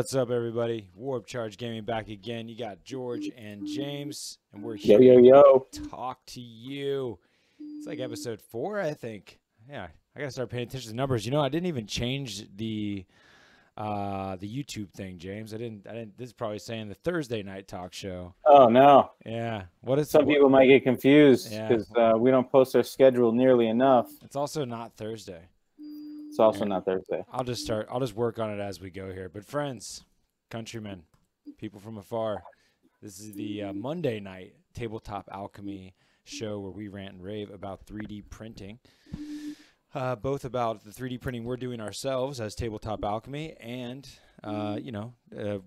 What's up, everybody? Warp Charge Gaming back again. You got George and James, and we're Yo, here yo, yo. to talk to you. It's like episode 4, I think. Yeah, I gotta start paying attention to the numbers. You know, I didn't even change the YouTube thing, James. I didn't. This is probably saying the Thursday night talk show. Oh no. Yeah. What is Some people might get confused Yeah. because we don't post our schedule nearly enough. It's also not Thursday. It's also not Thursday. I'll just work on it as we go here. But friends, countrymen, people from afar, this is the Monday night Tabletop Alchemy show where we rant and rave about 3D printing. Both about the 3D printing we're doing ourselves as Tabletop Alchemy and,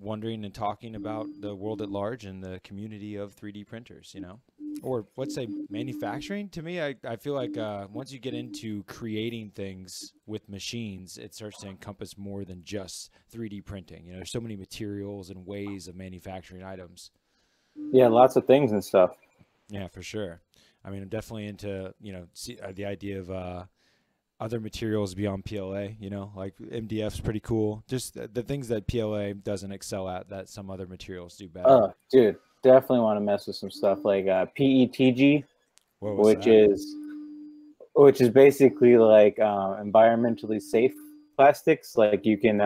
wondering and talking about the world at large and the community of 3D printers, you know. Or let's say manufacturing. To me, I feel like once you get into creating things with machines, it starts to encompass more than just 3D printing. You know, there's so many materials and ways of manufacturing items. Yeah, lots of things and stuff. Yeah, for sure. I mean, I'm definitely into, the idea of other materials beyond PLA, like MDF's pretty cool. Just the things that PLA doesn't excel at that some other materials do better. Oh, dude, definitely want to mess with some stuff like PETG, which is basically like environmentally safe plastics. Like you can,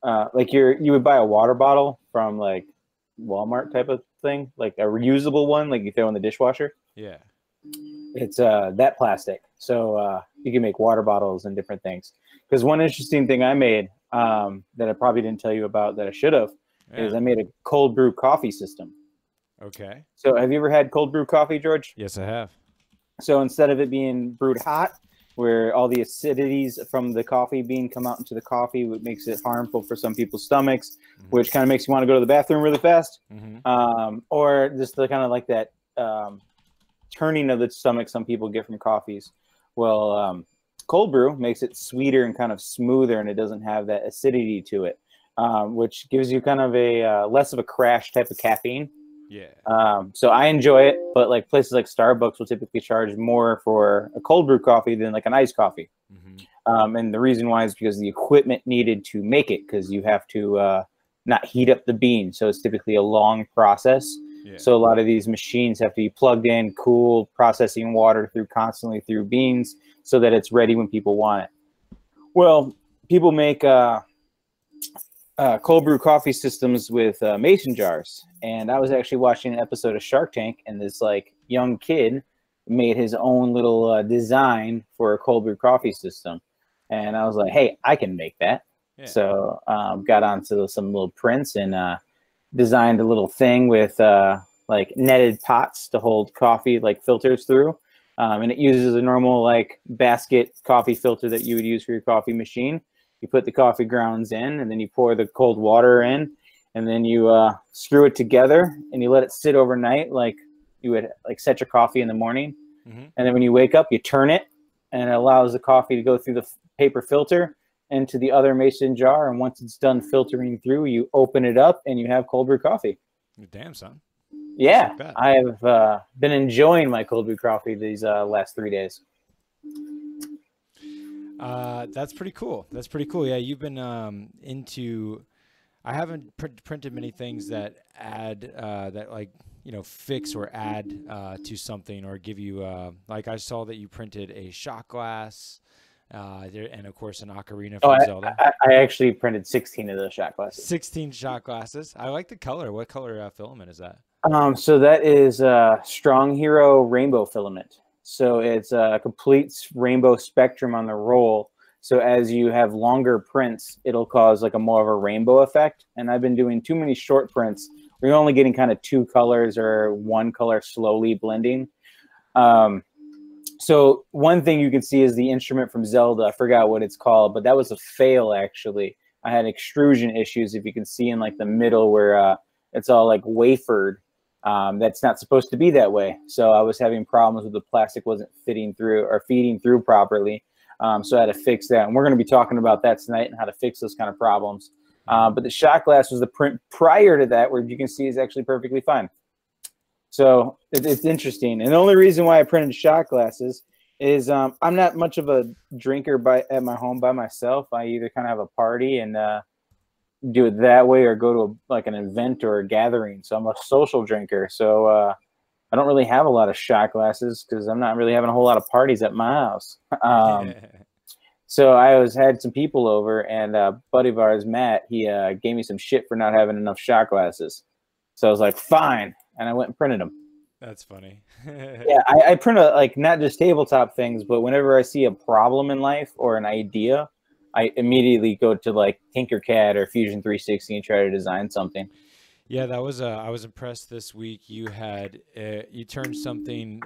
you would buy a water bottle from like Walmart type of thing, like a reusable one, like you throw in the dishwasher. Yeah. It's that plastic. So you can make water bottles and different things. Because one interesting thing I made that I probably didn't tell you about that I should have is I made a cold brew coffee system. Okay. So have you ever had cold brew coffee, George? Yes, I have. So instead of it being brewed hot, where all the acidities from the coffee bean come out into the coffee, which makes it harmful for some people's stomachs, which kind of makes you want to go to the bathroom really fast, or just the kind of like that turning of the stomach some people get from coffees. Well, cold brew makes it sweeter and kind of smoother, and it doesn't have that acidity to it, which gives you kind of a less of a crash type of caffeine. Yeah. So I enjoy it, but like places like Starbucks will typically charge more for a cold brew coffee than like an iced coffee. And the reason why is because the equipment needed to make it, because you have to not heat up the bean. So it's typically a long process. Yeah. So a lot of these machines have to be plugged in, cooled, processing water constantly through beans so that it's ready when people want it. Well, people make cold brew coffee systems with mason jars. And I was actually watching an episode of Shark Tank, and this like young kid made his own little design for a cold brew coffee system. And I was like, hey, I can make that. Yeah. So got onto some little prints and designed a little thing with like netted pots to hold coffee like filters through. And it uses a normal like basket coffee filter that you would use for your coffee machine. You put the coffee grounds in, and then you pour the cold water in, and then you screw it together, and you let it sit overnight like you would like set your coffee in the morning. And then when you wake up, you turn it, and it allows the coffee to go through the paper filter into the other mason jar. And once it's done filtering through, you open it up, and you have cold brew coffee. Damn, son. Yeah, I have been enjoying my cold brew coffee these last 3 days. That's pretty cool. That's pretty cool. Yeah, you've been into. I haven't printed many things that add that like fix or add to something or give you like I saw that you printed a shot glass, and of course an ocarina from Zelda. I actually printed 16 of those shot glasses. 16 shot glasses. I like the color. What color filament is that? So that is Strong Hero Rainbow filament. So it's a complete rainbow spectrum on the roll. So as you have longer prints, it'll cause like a more of a rainbow effect. And I've been doing too many short prints. We're only getting kind of 2 colors or 1 color slowly blending. So one thing you can see is the instrument from Zelda. I forgot what it's called, but that was a fail actually. I had extrusion issues, if you can see in like the middle where it's all like wafered. That's not supposed to be that way. So I was having problems with the plastic wasn't fitting through or feeding through properly. So I had to fix that. And we're going to be talking about that tonight and how to fix those kind of problems. But the shot glass was the print prior to that, where you can see is actually perfectly fine. So it's interesting. And the only reason why I printed shot glasses is I'm not much of a drinker at my home by myself. I either kind of have a party and do it that way or go to like an event or a gathering. So I'm a social drinker. So I don't really have a lot of shot glasses because I'm not really having a whole lot of parties at my house. So had some people over, and a buddy of ours, Matt, he gave me some shit for not having enough shot glasses. So I was like, fine, and I went and printed them. That's funny. Yeah, I print like not just tabletop things, but whenever I see a problem in life or an idea, I immediately go to like Tinkercad or Fusion 360 and try to design something. Yeah, that was I was impressed this week. You had you turned something,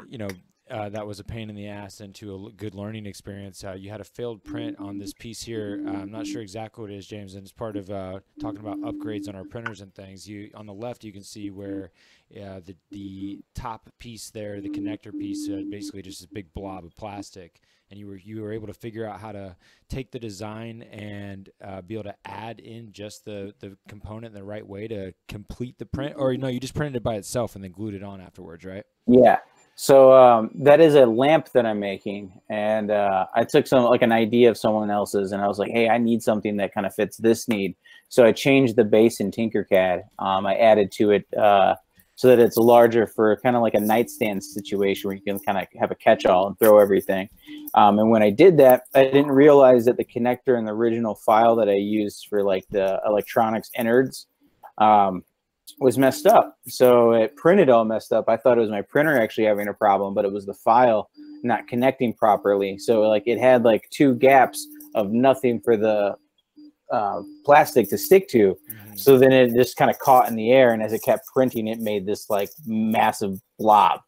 that was a pain in the ass into a good learning experience. You had a failed print on this piece here. I'm not sure exactly what it is, James, and it's part of talking about upgrades on our printers and things. On the left, you can see where the top piece there, the connector piece, basically just this big blob of plastic, and you were able to figure out how to take the design and be able to add in just the component in the right way to complete the print. Or no, you just printed it by itself and then glued it on afterwards, right? Yeah. So that is a lamp that I'm making, and I took an idea of someone else's, and I was like, hey, I need something that kind of fits this need. So I changed the base in Tinkercad. I added to it so that it's larger for kind of like a nightstand situation where you can kind of have a catch-all and throw everything. And when I did that, I didn't realize that the connector in the original file that I used for like the electronics innards was messed up. So it printed all messed up. I thought it was my printer actually having a problem, but it was the file not connecting properly. So like it had like 2 gaps of nothing for the plastic to stick to. So then it just kind of caught in the air, and as it kept printing, it made this like massive blob.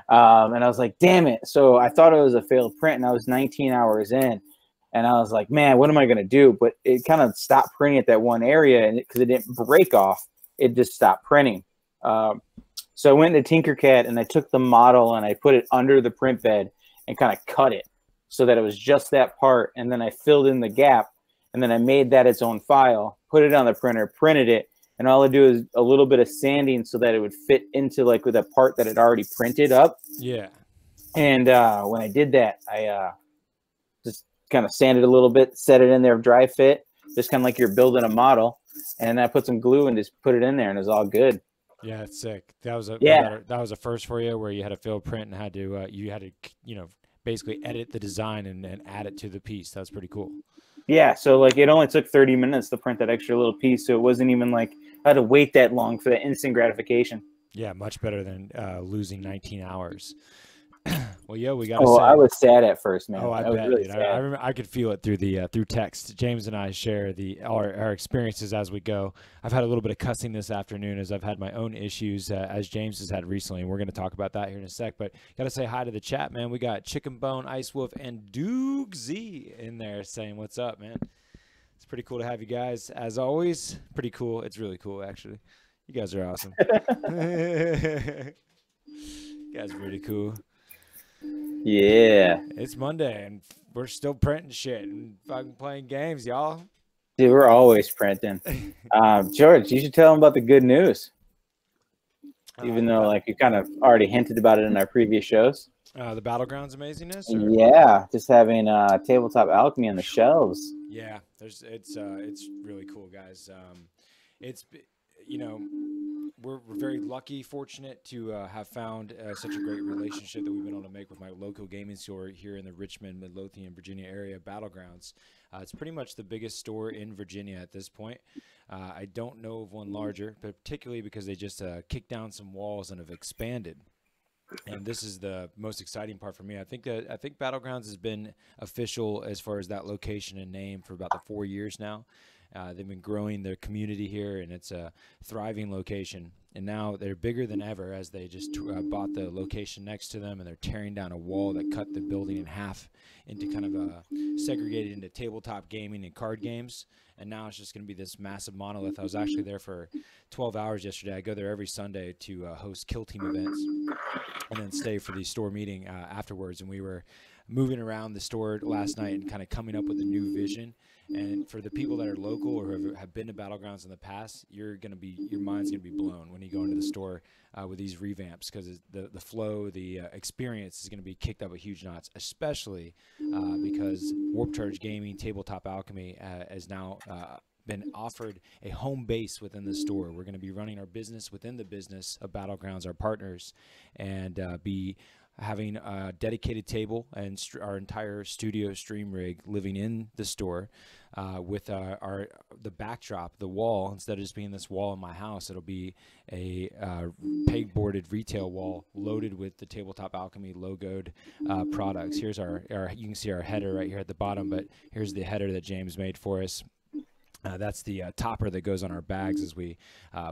And I was like, damn it. So I thought it was a failed print, and I was 19 hours in, and I was like, man, what am I going to do? But it kind of stopped printing at that one area, and because it didn't break off, it just stopped printing. So I went to Tinkercad, and I took the model and I put it under the print bed and kind of cut it so that it was just that part. And then I filled in the gap, and then I made that its own file, put it on the printer, printed it, and all I do is a little bit of sanding so that it would fit into like with a part that had already printed up. Yeah. And when I did that, I just kind of sanded a little bit, set it in there, dry fit, just kind of like you're building a model. And I put some glue and just put it in there, and it was all good. Yeah, it's sick. That was a that was a first for you, where you had a failed print and had to basically edit the design and add it to the piece. That was pretty cool. Yeah, so like it only took 30 minutes to print that extra little piece, so it wasn't even like I had to wait that long for the instant gratification. Yeah, much better than losing 19 hours. Well, yeah, we got. Oh, I was sad at first, man. Oh, I bet. Really I remember. I could feel it through the through text. James and I share our experiences as we go. I've had a little bit of cussing this afternoon as I've had my own issues, as James has had recently. And we're going to talk about that here in a sec. But got to say hi to the chat, man. We got Chicken Bone, Ice Wolf, and Doogsy in there saying what's up, man. It's pretty cool to have you guys as always. Pretty cool. It's really cool, actually. You guys are awesome. You guys are pretty cool. Yeah. It's Monday, and we're still printing shit and fucking playing games, y'all. Dude, we're always printing. George, you should tell them about the good news. Even though, like, you kind of already hinted about it in our previous shows. The Battlegrounds amazingness? Or? Yeah, just having Tabletop Alchemy on the shelves. Yeah, it's really cool, guys. We're very lucky, fortunate to have found such a great relationship that we've been able to make with my local gaming store here in the Richmond, Midlothian, Virginia area, Battlegrounds. It's pretty much the biggest store in Virginia at this point. I don't know of one larger, but particularly because they just kicked down some walls and have expanded. And this is the most exciting part for me. I think Battlegrounds has been official as far as that location and name for about 4 years now. They've been growing their community here, and it's a thriving location. And now they're bigger than ever as they just bought the location next to them, and they're tearing down a wall that cut the building in half into kind of segregated into tabletop gaming and card games. And now it's just going to be this massive monolith. I was actually there for 12 hours yesterday. I go there every Sunday to host Kill Team events and then stay for the store meeting afterwards. And we were moving around the store last night and kind of coming up with a new vision. And for the people that are local or have been to Battlegrounds in the past, your mind's gonna be blown when you go into the store with these revamps, because the flow, the experience is gonna be kicked up a huge notch, especially because Warp Charge Gaming, Tabletop Alchemy is now been offered a home base within the store. We're going to be running our business within the business of Battlegrounds, our partners, and be having a dedicated table and our entire studio stream rig living in the store with the backdrop, the wall. Instead of just being this wall in my house, it'll be a pegboarded retail wall loaded with the Tabletop Alchemy logoed products. Here's our you can see our header right here at the bottom, but here's the header that James made for us. That's the topper that goes on our bags as we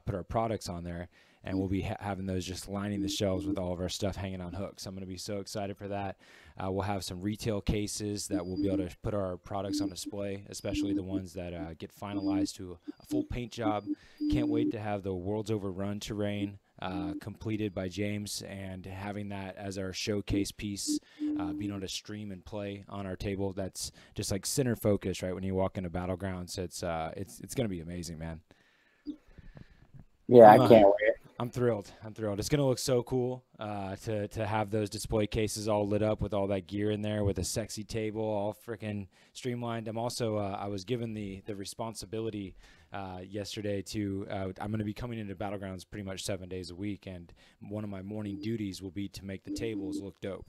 put our products on there. And we'll be having those just lining the shelves with all of our stuff hanging on hooks. I'm going to be so excited for that. We'll have some retail cases that we'll be able to put our products on display, especially the ones that get finalized to a full paint job. Can't wait to have the World's Overrun terrain completed by James and having that as our showcase piece, being able to stream and play on our table. That's just like center focus, right? When you walk into Battlegrounds, it's going to be amazing, man. Yeah, I can't wait. I'm thrilled. It's going to look so cool to have those display cases all lit up with all that gear in there with a sexy table all freaking streamlined. I'm also, I was given the responsibility yesterday to, I'm going to be coming into Battlegrounds pretty much 7 days a week. And one of my morning duties will be to make the tables look dope.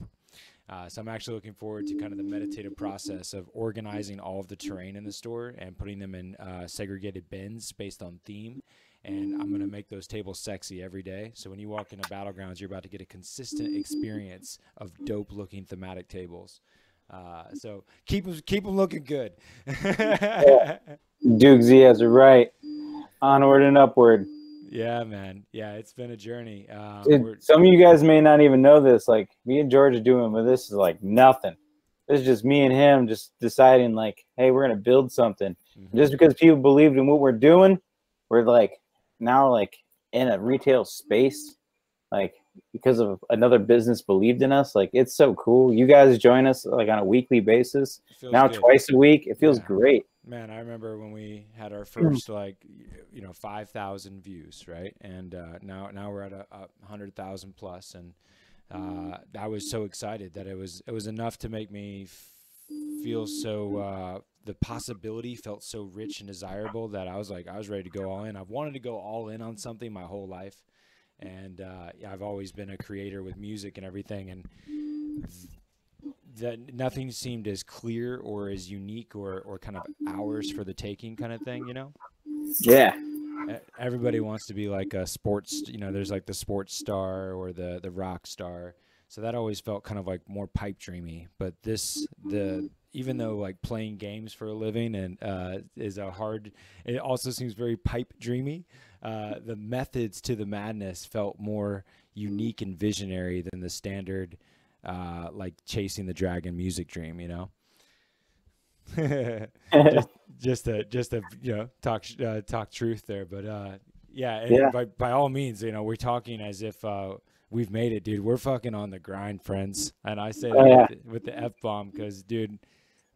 So I'm actually looking forward to kind of the meditative process of organizing all of the terrain in the store and putting them in segregated bins based on theme. And I'm going to make those tables sexy every day. So when you walk into Battlegrounds, you're about to get a consistent experience of dope-looking thematic tables. So keep them looking good. Yeah. Duke Z has it right. Onward and upward. Yeah, man. Yeah, it's been a journey. Dude, some of you guys may not even know this. Like, me and George are doing, but this is like nothing. This is just me and him just deciding, like, hey, we're going to build something. Mm-hmm. Just because people believed in what we're doing, we're like, now like in a retail space, like because of another business believed in us. Like, it's so cool. You guys join us like on a weekly basis, now good. Twice a week. It feels great, man. I remember when we had our first 5,000 views, right? And now we're at a 100,000 plus, and I was so excited that it was enough to make me feel so the possibility felt so rich and desirable that I was ready to go all in. I've wanted to go all in on something my whole life. And I've always been a creator with music and everything. And that nothing seemed as clear or as unique or kind of ours for the taking kind of thing, you know? Yeah. Everybody wants to be like a sports, there's like the sports star or the rock star. So that always felt kind of like more pipe dreamy. But even though like playing games for a living and it also seems very pipe dreamy. The methods to the madness felt more unique and visionary than the standard, like chasing the dragon music dream, you know. just to talk truth there, but by all means, we're talking as if we've made it, dude. We're fucking on the grind, friends, and I say that with the F-bomb because, dude,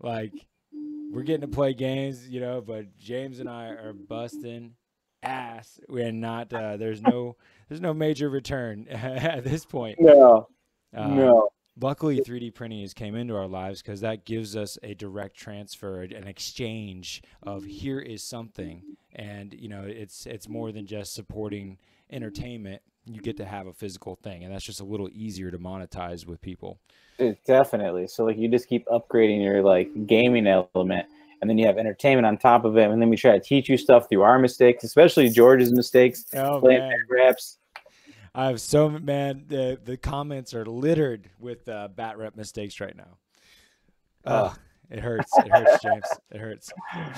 like we're getting to play games, but James and I are busting ass. We're not there's no major return at this point. No. Luckily 3D printing came into our lives because that gives us a direct transfer, an exchange of here is something, and it's more than just supporting entertainment. You get to have a physical thing, and that's just a little easier to monetize with people. Definitely. So like you just keep upgrading your like gaming element, and then you have entertainment on top of it, and then we try to teach you stuff through our mistakes, especially George's mistakes. Playing reps. I have the comments are littered with bat rep mistakes right now. It hurts. It hurts, James. It hurts.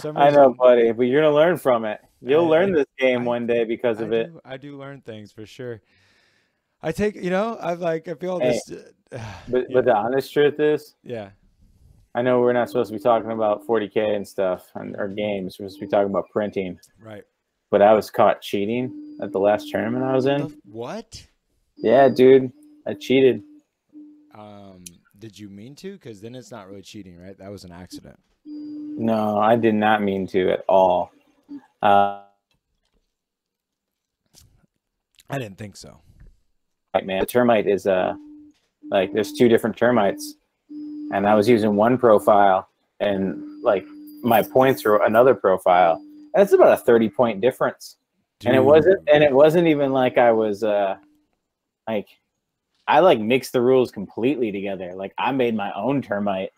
I know, buddy, but you're gonna learn from it. You'll learn this game one day because of it. I do learn things for sure. I take, I feel this. But the honest truth is, I know we're not supposed to be talking about 40K and stuff on our games. We're supposed to be talking about printing. Right. But I was caught cheating at the last tournament I was in. What? Yeah, dude. I cheated. Did you mean to? Because then it's not really cheating, right? That was an accident. No, I did not mean to at all. I didn't think so. Right, man. The termite is like there's two different termites, and I was using one profile, and like my points were another profile, That's about a 30-point difference. Dude. And it wasn't even like I was like I like mixed the rules completely together. Like I made my own termite.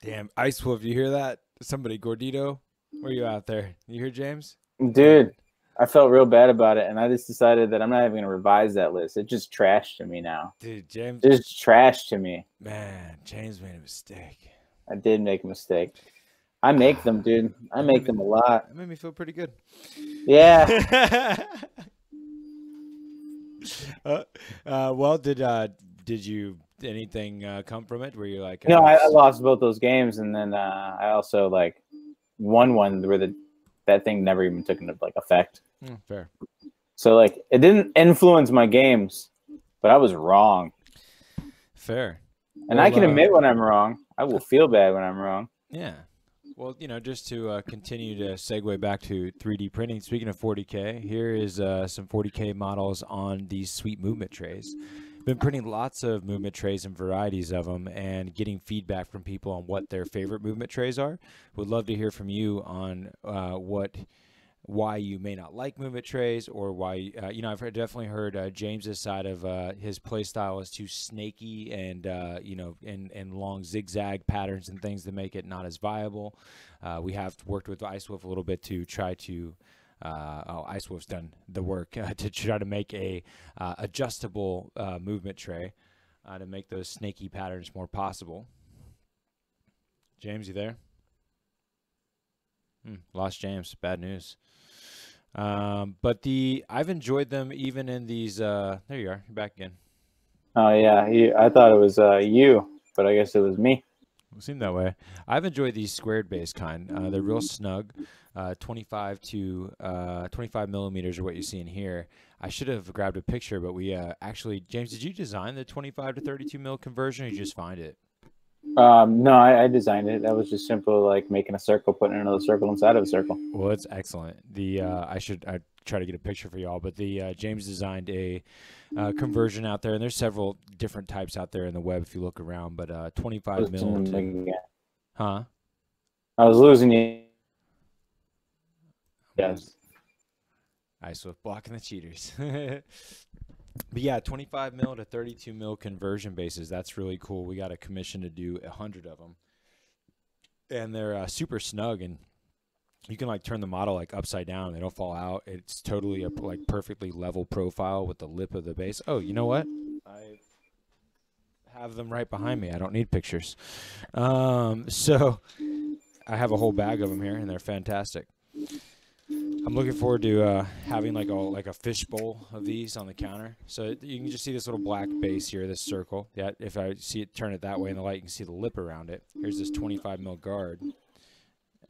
Damn, Ice Wolf, you hear that? Somebody, Gordito, where you out there? You hear James? Dude, I felt real bad about it, and I just decided that I'm not even going to revise that list. It just trashed to me now. Dude, James. Just trash to me. Man, James made a mistake. I did make a mistake. I make them, dude. I make them a lot. That made me feel pretty good. Yeah. Well, did you anything come from it? Were you like? No, I lost both those games, and then I also like won one where that thing never even took into like effect. Fair. So like it didn't influence my games, but I was wrong. Fair. And I can admit when I'm wrong. I will feel bad when I'm wrong. Yeah. Well, you know, just to continue to segue back to 3D printing, speaking of 40K, here is some 40K models on these sweet movement trays. Been printing lots of movement trays and varieties of them and getting feedback from people on what their favorite movement trays are. Would love to hear from you on why you may not like movement trays, or why, you know, I've definitely heard James's side of his play style is too snaky and, you know, and long zigzag patterns and things that make it not as viable. We have worked with Ice Wolf a little bit to try to, Ice Wolf's done the work to try to make a adjustable movement tray to make those snaky patterns more possible. James, you there? Lost James. Bad news. But I've enjoyed them even in these. There you are. You're back again. Oh yeah, I thought it was you, but I guess it was me. It seemed that way. I've enjoyed these squared base kind. They're real snug. 25 millimeters are what you see in here. I should have grabbed a picture, but we actually, James, did you design the 25 to 32 mil conversion, or you just find it? No, I designed it. That was just simple, like making a circle, putting another circle inside of a circle. Well, it's excellent. I try to get a picture for y'all, but James designed a conversion out there, and there's several different types out there in the web if you look around. But 25 mil. Huh? I was losing you. Yes. Ice Wolf blocking the cheaters. But yeah, 25 mil to 32 mil conversion bases. That's really cool. We got a commission to do 100 of them. And they're super snug, and you can like turn the model like upside down. They don't fall out. It's totally a like perfectly level profile with the lip of the base. Oh, you know what? I have them right behind me. I don't need pictures. So I have a whole bag of them here, and they're fantastic. I'm looking forward to having like a fish bowl of these on the counter. So you can just see this little black base here, this circle. Yeah, if I see it, turn it that way in the light, you can see the lip around it. Here's this 25 mil guard,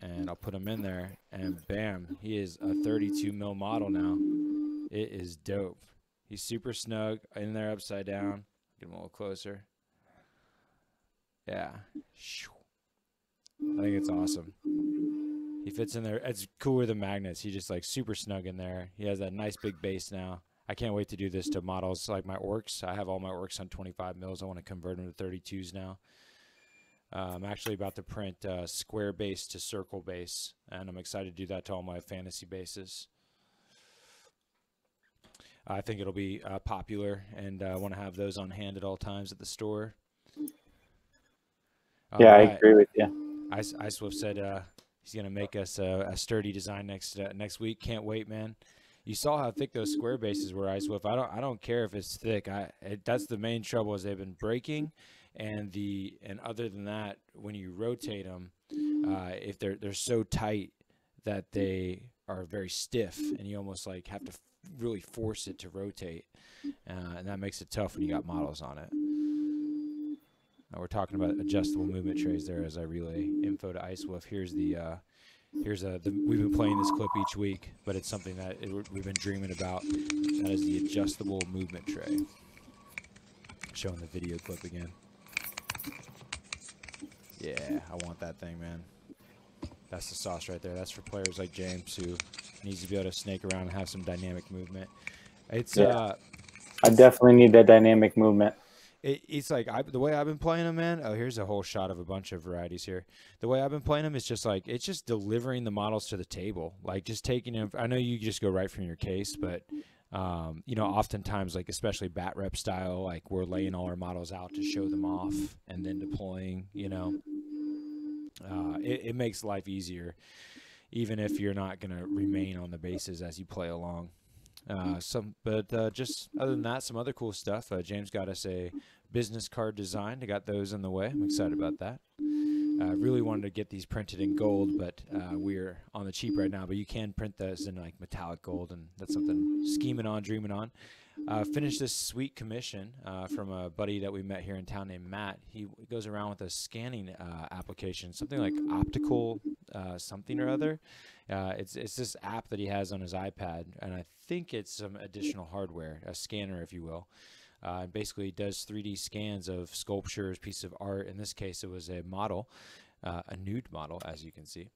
and I'll put him in there, and bam, he is a 32 mil model now. It is dope. He's super snug in there, upside down. Get him a little closer. Yeah, I think it's awesome. He fits in there. It's cooler than magnets. He's just like super snug in there. He has that nice big base now. I can't wait to do this to models like my orcs. I have all my orcs on 25 mils. I want to convert them to 32s now. I'm actually about to print square base to circle base, and I'm excited to do that to all my fantasy bases. I think it'll be popular, and I want to have those on hand at all times at the store. Yeah, I agree with you. Ice Wolf said he's gonna make us a sturdy design next week. Can't wait, man. You saw how thick those square bases were, Ice Wolf. I don't care if it's thick. That's the main trouble, is they've been breaking, and other than that, when you rotate them, if they're so tight that they are very stiff, and you almost like have to really force it to rotate, and that makes it tough when you got models on it. We're talking about adjustable movement trays there as I relay info to Ice Wolf. We've been playing this clip each week, but it's something that we've been dreaming about. That is the adjustable movement tray. Showing the video clip again. Yeah, I want that thing, man. That's the sauce right there. That's for players like James who needs to be able to snake around and have some dynamic movement. It's I definitely need that dynamic movement. It's like the way I've been playing them, man. Oh, here's a whole shot of a bunch of varieties here. The way I've been playing them is just like it's just delivering the models to the table, like just taking them. I know you just go right from your case, but you know, oftentimes, like especially bat rep style, like we're laying all our models out to show them off and then deploying. You know, it makes life easier, even if you're not gonna remain on the bases as you play along. Just other than that, some other cool stuff. James got us a business card design. I got those in the way. I'm excited about that. I really wanted to get these printed in gold, but we're on the cheap right now. But you can print those in like metallic gold, and that's something scheming on, dreaming on. Finished this sweet commission from a buddy that we met here in town named Matt. He goes around with a scanning application, something like optical something or other. It's this app that he has on his iPad, and I think it's some additional hardware, a scanner, if you will. Basically does 3D scans of sculptures, pieces of art. In this case, it was a model, a nude model, as you can see.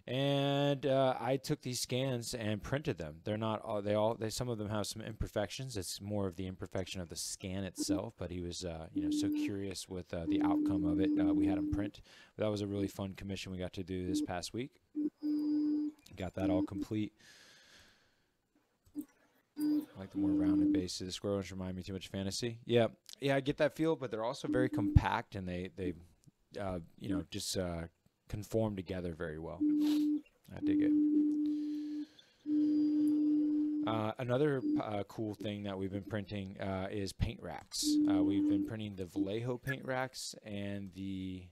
And I took these scans and printed them. They're not all, some of them have some imperfections. It's more of the imperfection of the scan itself, but he was, you know, so curious with the outcome of it. We had him print. But that was a really fun commission we got to do this past week. Got that all complete. I like the more rounded bases. The square ones remind me too much of fantasy. Yeah, I get that feel, but they're also very compact, and they you know, just conform together very well. I dig it. Another cool thing that we've been printing is paint racks. We've been printing the Vallejo paint racks and the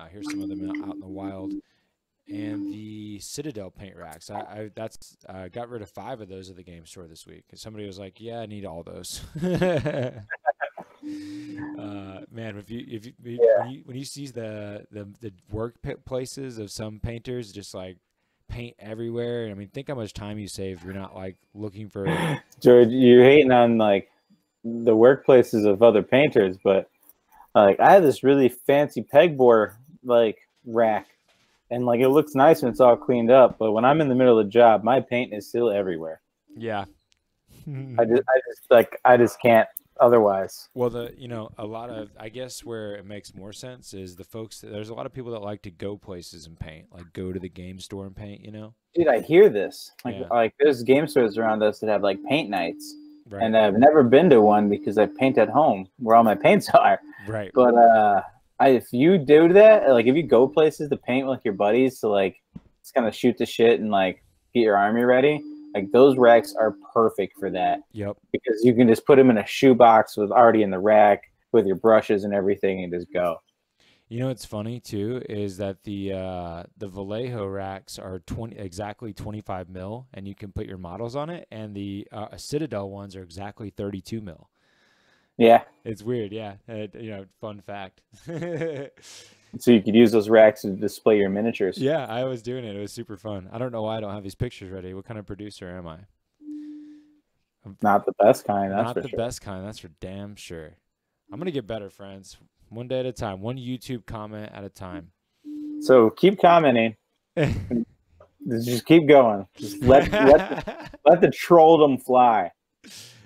here's some of them out in the wild. And the Citadel paint racks. I got rid of 5 of those at the game store this week. And somebody was like, "Yeah, I need all those." Man, when you see the workplaces of some painters, just like paint everywhere. I mean, think how much time you save. You're not like looking for. George, you're hating on like the workplaces of other painters, but like I have this really fancy pegboard like rack. And like it looks nice when it's all cleaned up, but when I'm in the middle of the job, my paint is still everywhere. Yeah. I just can't otherwise. Well, you know, a lot of, I guess where it makes more sense is the folks there's a lot of people that like to go places and paint, like go to the game store and paint, you know? Dude, I hear this. Like there's game stores around us that have like paint nights. Right. And I've never been to one because I paint at home where all my paints are. Right. But if you do that, like if you go places to paint with your buddies to like just kind of shoot the shit and like get your army ready, like those racks are perfect for that. Yep. Because you can just put them in a shoebox with already in the rack with your brushes and everything and just go. You know what's funny too is that the Vallejo racks are exactly 25 mil, and you can put your models on it, and the Citadel ones are exactly 32 mil. Yeah. It's weird, yeah. You know, fun fact. So you could use those racks to display your miniatures. Yeah, I was doing it. It was super fun. I don't know why I don't have these pictures ready. What kind of producer am I? Not the best kind, that's for sure. Not the best kind, that's for damn sure. I'm going to get better, friends. One day at a time. One YouTube comment at a time. So keep commenting. Just keep going. Just let the trolldom fly.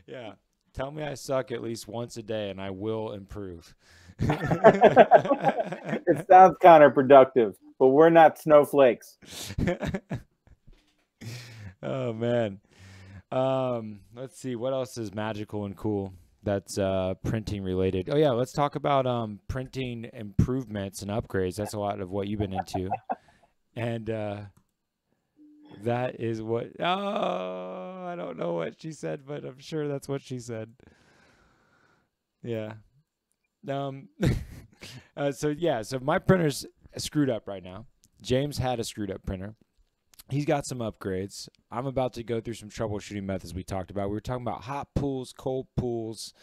Yeah. Tell me I suck at least once a day, and I will improve. It sounds counterproductive, but we're not snowflakes. Oh, man. Let's see. What else is magical and cool that's printing related? Oh, yeah. Let's talk about printing improvements and upgrades. That's a lot of what you've been into. And that is what... Oh, I don't know what she said, but I'm sure that's what she said. Yeah. So my printer's screwed up right now. James had a screwed up printer. He's got some upgrades. I'm about to go through some troubleshooting methods we talked about. We were talking about hot pools, cold pools,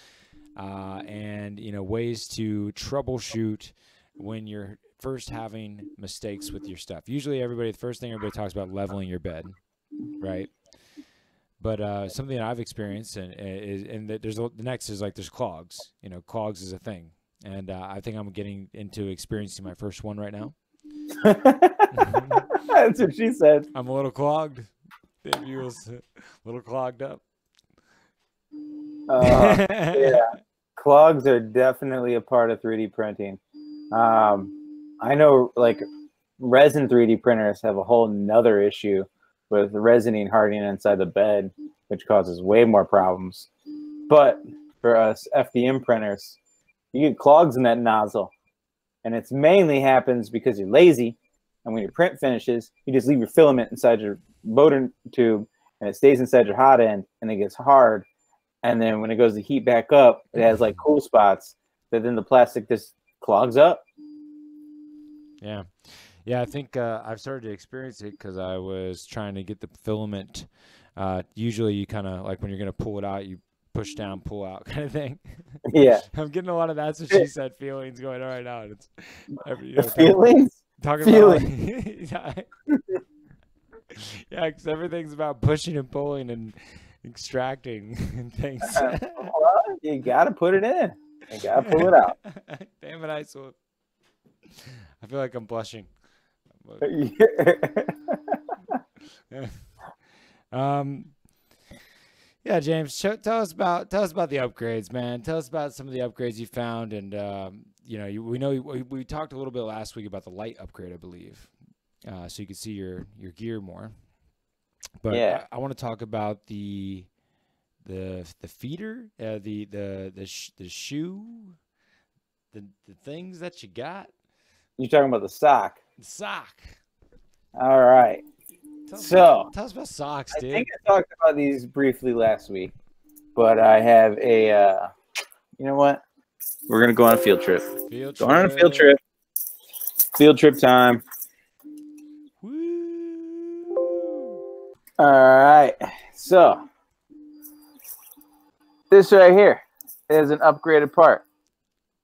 and ways to troubleshoot when you're first having mistakes with your stuff. Usually the first thing everybody talks about leveling your bed, right? But something that I've experienced the next is like there's clogs. Clogs is a thing. And I think I'm getting into experiencing my first one right now. That's what she said. I'm a little clogged. The view was a little clogged up. Yeah. clogs are definitely a part of 3D printing. I know like resin 3D printers have a whole nother issue with resining hardening inside the bed, which causes way more problems. But for us FDM printers, you get clogs in that nozzle, and it's mainly happens because you're lazy, and when your print finishes, you just leave your filament inside your motor tube, and it stays inside your hot end, and it gets hard, and then when it goes to heat back up, it has like cool spots that then the plastic just clogs up. Yeah. Yeah, I think I've started to experience it because I was trying to get the filament. Usually you kind of, like when you're going to pull it out, you push down, pull out kind of thing. Yeah. I'm getting a lot of that's what she said feelings going on right now. And it's Feelings? Talking about yeah, because everything's about pushing and pulling and extracting and things. Well, you got to put it in. You got to pull it out. Damn it, I feel like I'm blushing. Yeah, James, tell us about the upgrades, man. Tell us about some of the upgrades you found, and we talked a little bit last week about the light upgrade, I believe, so you could see your gear more. But yeah, I want to talk about the feeder, the shoe, the things that you got. You're talking about the sock. The sock. All right. Tell us about socks, dude. I think I talked about these briefly last week, but I have a, you know what? We're going to go on a field trip. Going on a field trip. Field trip time. Woo. All right. So, this right here is an upgraded part.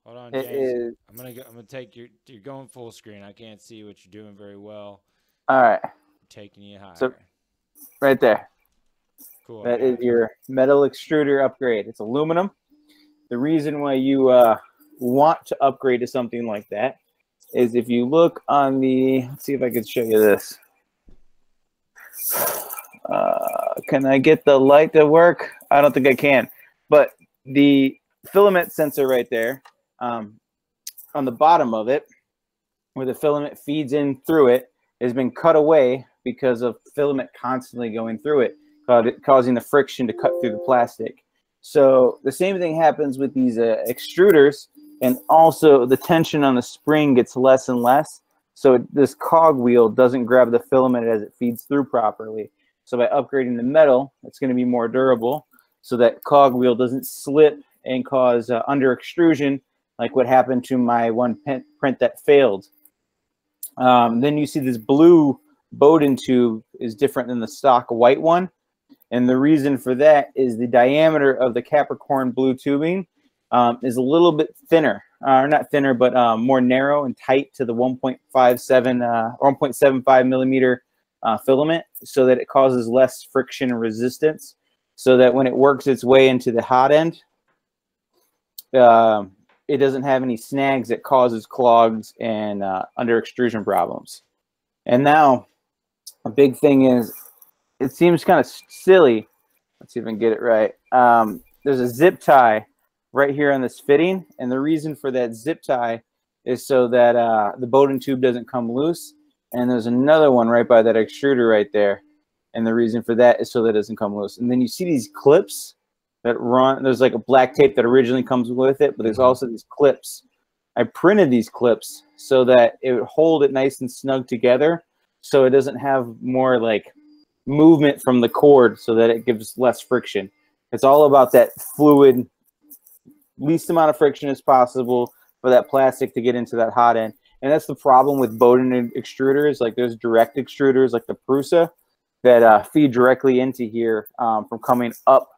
Hold on, James. I'm gonna take you're going full screen. I can't see what you're doing very well. All right. Taking you higher. So, right there. Cool. That is your metal extruder upgrade. It's aluminum. The reason why you want to upgrade to something like that is if you look on the, let's see if I can show you this. Can I get the light to work? I don't think I can. But the filament sensor right there, on the bottom of it, where the filament feeds in through it, has been cut away because of filament constantly going through it, causing the friction to cut through the plastic. So the same thing happens with these extruders, and also the tension on the spring gets less and less. So this cog wheel doesn't grab the filament as it feeds through properly. So by upgrading the metal, it's going to be more durable, so that cog wheel doesn't slip and cause under extrusion, like what happened to my one print that failed. Then you see this blue Bowden tube is different than the stock white one. And the reason for that is the diameter of the Capricorn blue tubing is a little bit thinner, or not thinner, but more narrow and tight to the 1.57 or 1.75 millimeter filament, so that it causes less friction and resistance, so that when it works its way into the hot end, it doesn't have any snags that causes clogs and under extrusion problems. And now a big thing is, it seems kind of silly. Let's see if I can get it right. There's a zip tie right here on this fitting, and the reason for that zip tie is so that the Bowden tube doesn't come loose. And there's another one right by that extruder right there, and the reason for that is so that it doesn't come loose. And then you see these clips that run. There's like a black tape that originally comes with it, but there's also these clips. I printed these clips so that it would hold it nice and snug together, so it doesn't have more like movement from the cord, so that it gives less friction. It's all about that fluid, least amount of friction as possible for that plastic to get into that hot end. And that's the problem with Bowden extruders. Like there's direct extruders like the Prusa that feed directly into here from coming up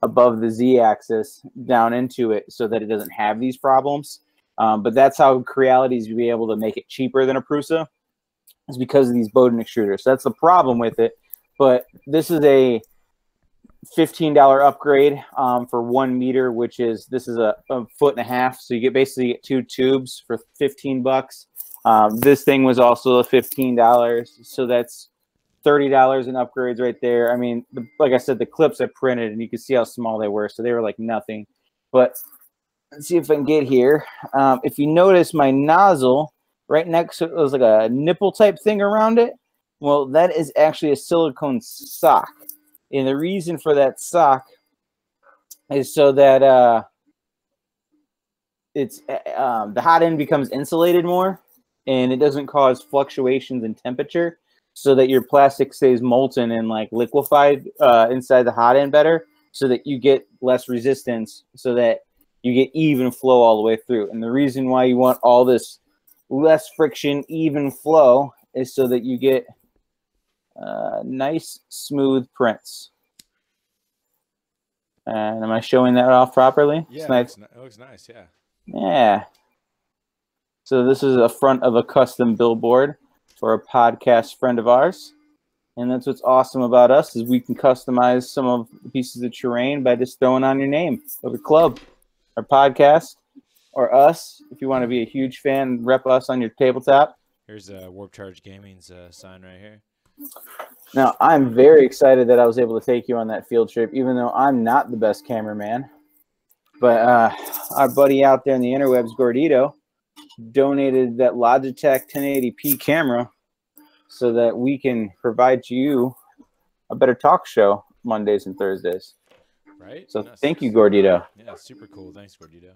above the Z-axis down into it, so that it doesn't have these problems. But that's how Crealities would be able to make it cheaper than a Prusa, is because of these Bowden extruders. So that's the problem with it. But this is a $15 upgrade for 1 meter, which is, this is a 1.5 feet. So you get basically 2 tubes for 15 bucks. This thing was also $15. So that's $30 in upgrades right there. I mean, like I said, the clips I printed, and you can see how small they were. So they were like nothing. But let's see if I can get here. If you notice my nozzle right next to it, there's like a nipple type thing around it. Well, that is actually a silicone sock. And the reason for that sock is so that it's the hot end becomes insulated more, and it doesn't cause fluctuations in temperature, so that your plastic stays molten and like liquefied inside the hot end better, so that you get less resistance, so that you get even flow all the way through. And the reason why you want all this less friction, even flow, is so that you get nice, smooth prints. And am I showing that off properly? Yeah, nice. it looks nice, yeah. Yeah. So this is a front of a custom billboard for a podcast friend of ours. And that's what's awesome about us, is we can customize some of the pieces of terrain by just throwing on your name of a club, our podcast, or us. If you want to be a huge fan, rep us on your tabletop. Here's Warp Charge Gaming's sign right here. Now, I'm very excited that I was able to take you on that field trip, even though I'm not the best cameraman. But our buddy out there in the interwebs, Gordito, donated that Logitech 1080p camera so that we can provide to you a better talk show Mondays and Thursdays. Right? So thank you, Gordito. Yeah, super cool. Thanks, Gordito.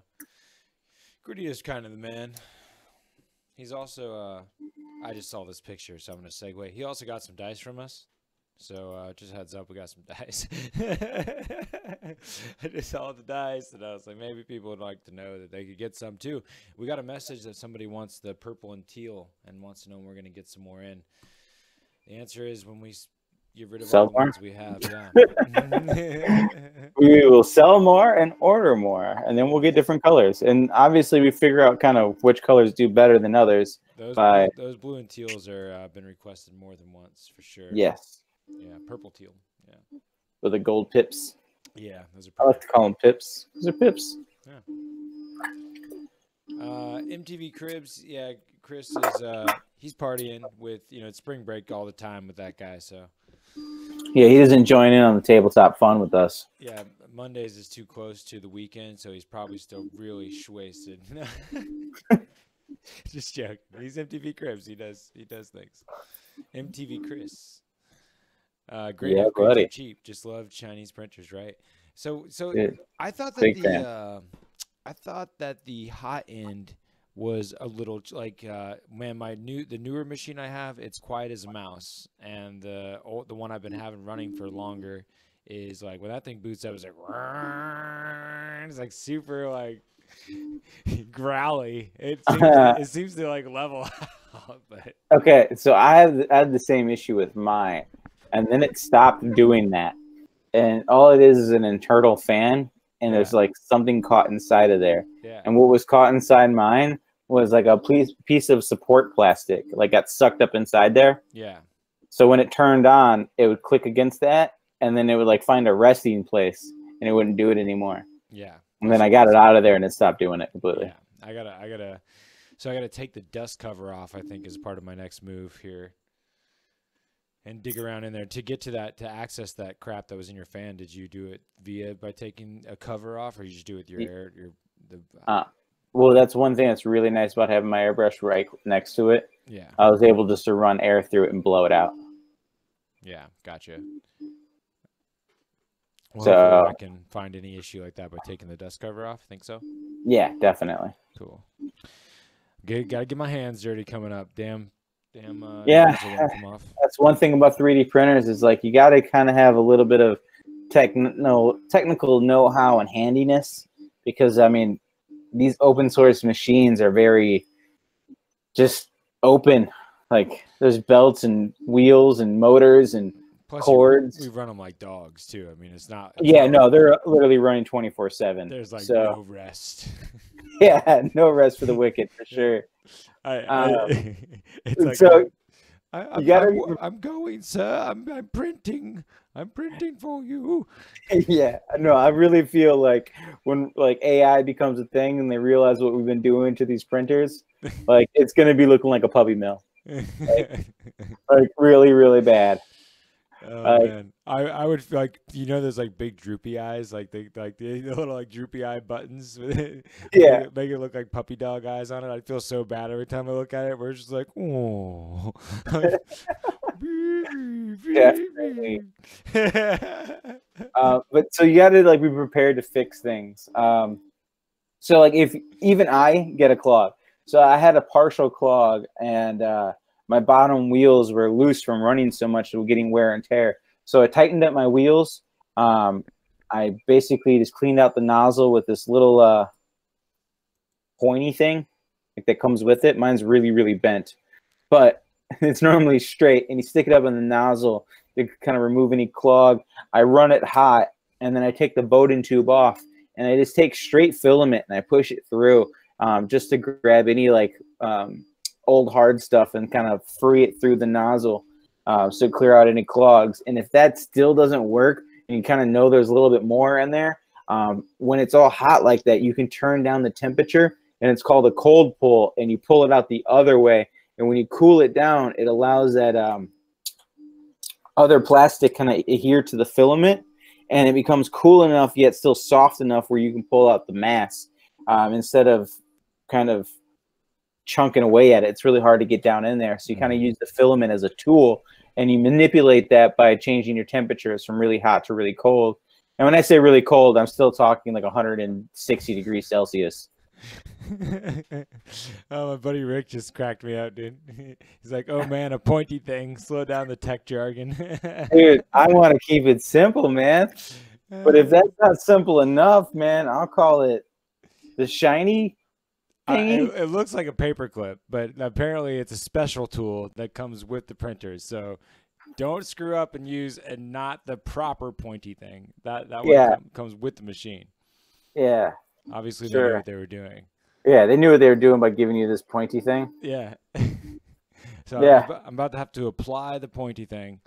Gordito's kind of the man. He's also, I just saw this picture, so I'm going to segue. He also got some dice from us. So just heads up, we got some dice. I just saw the dice, and I was like, maybe people would like to know that they could get some too. We got a message that somebody wants the purple and teal and wants to know when we're going to get some more in. The answer is when we get rid of all the ones we have. Yeah. We will sell more and order more, and then we'll get different colors. And obviously, we figure out kind of which colors do better than others. Those blue and teals are been requested more than once for sure. Yes. Yeah, purple teal. Yeah. With the gold pips. Yeah, those are. I like to call them pips. Those are pips. Yeah. MTV Cribs. Yeah, Chris is he's partying with it's spring break all the time with that guy. So. Yeah, he doesn't join in on the tabletop fun with us. Yeah, Mondays is too close to the weekend, so he's probably still really wasted. Just joking. He's MTV Cribs. He does things. MTV Chris. Great upgrades are cheap. Just love Chinese printers, right? So yeah, I thought that I thought that the hot end was a little like man, the newer machine I have, it's quiet as a mouse, and the one I've been having running for longer is like when that thing boots up, it's like super like growly. It seems to like level out. But okay, so I had the same issue with mine. And then it stopped doing that. And all it is an internal fan, and there's like something caught inside of there. Yeah. And what was caught inside mine was like a piece of support plastic, like got sucked up inside there. Yeah. So when it turned on, it would click against that, and then it would like find a resting place, and it wouldn't do it anymore. Yeah. And then I got it out of there, and it stopped doing it completely. Yeah. I gotta take the dust cover off, I think, as part of my next move here. And dig around in there to get to that, to access that crap that was in your fan. Did you do it by taking a cover off, or you just do it with your well, that's one thing that's really nice about having my airbrush right next to it. Yeah. I was able just to run air through it and blow it out. Yeah, gotcha. Well, so I can find any issue like that by taking the dust cover off. Think so? Yeah, definitely. Cool. Gotta get my hands dirty coming up. Damn. Yeah, that's one thing about 3D printers is like you got to kind of have a little bit of technical know-how and handiness, because I mean these open source machines are very just open. Like there's belts and wheels and motors and cords. We run them like dogs too. I mean, it's not. No, they're literally running 24/7. There's like no rest. Yeah, no rest for the wicked for sure. It's like, so I'm going, sir. I'm printing. I'm printing for you. Yeah, no, I really feel like when like AI becomes a thing and they realize what we've been doing to these printers, like it's gonna be looking like a puppy mill, like really, really bad. Oh man, I would feel like, those like big droopy eyes, like the little like droopy eye buttons, Yeah, make it look like puppy dog eyes on it. I feel so bad every time I look at it. We're just like, oh. definitely. But so you got to like be prepared to fix things. So like if even I get a clog, so I had a partial clog and my bottom wheels were loose from running so much, they were getting wear and tear. So I tightened up my wheels. I basically just cleaned out the nozzle with this little pointy thing like that comes with it. Mine's really, really bent, but it's normally straight, and you stick it up in the nozzle to kind of remove any clog. I run it hot, and then I take the Bowden tube off, and I just take straight filament and I push it through just to grab any like old hard stuff and kind of free it through the nozzle so clear out any clogs. And if that still doesn't work, and you kind of know there's a little bit more in there, when it's all hot like that, you can turn down the temperature, and it's called a cold pull, and you pull it out the other way. And when you cool it down, it allows that other plastic kind of adhere to the filament, and it becomes cool enough yet still soft enough where you can pull out the mass instead of kind of chunking away at it. It's really hard to get down in there. So you kind of use the filament as a tool, and you manipulate that by changing your temperatures from really hot to really cold. And when I say really cold, I'm still talking like 160 degrees Celsius. Oh, my buddy Rick just cracked me out, dude. He's like, oh man, a pointy thing. Slow down the tech jargon. Dude, I want to keep it simple, man. But if that's not simple enough, man, I'll call it the shiny thingy. It looks like a paperclip, but apparently it's a special tool that comes with the printers. So don't screw up and use not the proper pointy thing. That one comes with the machine. Yeah. Obviously, they knew what they were doing. Yeah, they knew what they were doing by giving you this pointy thing. Yeah. So yeah. I'm about to have to apply the pointy thing.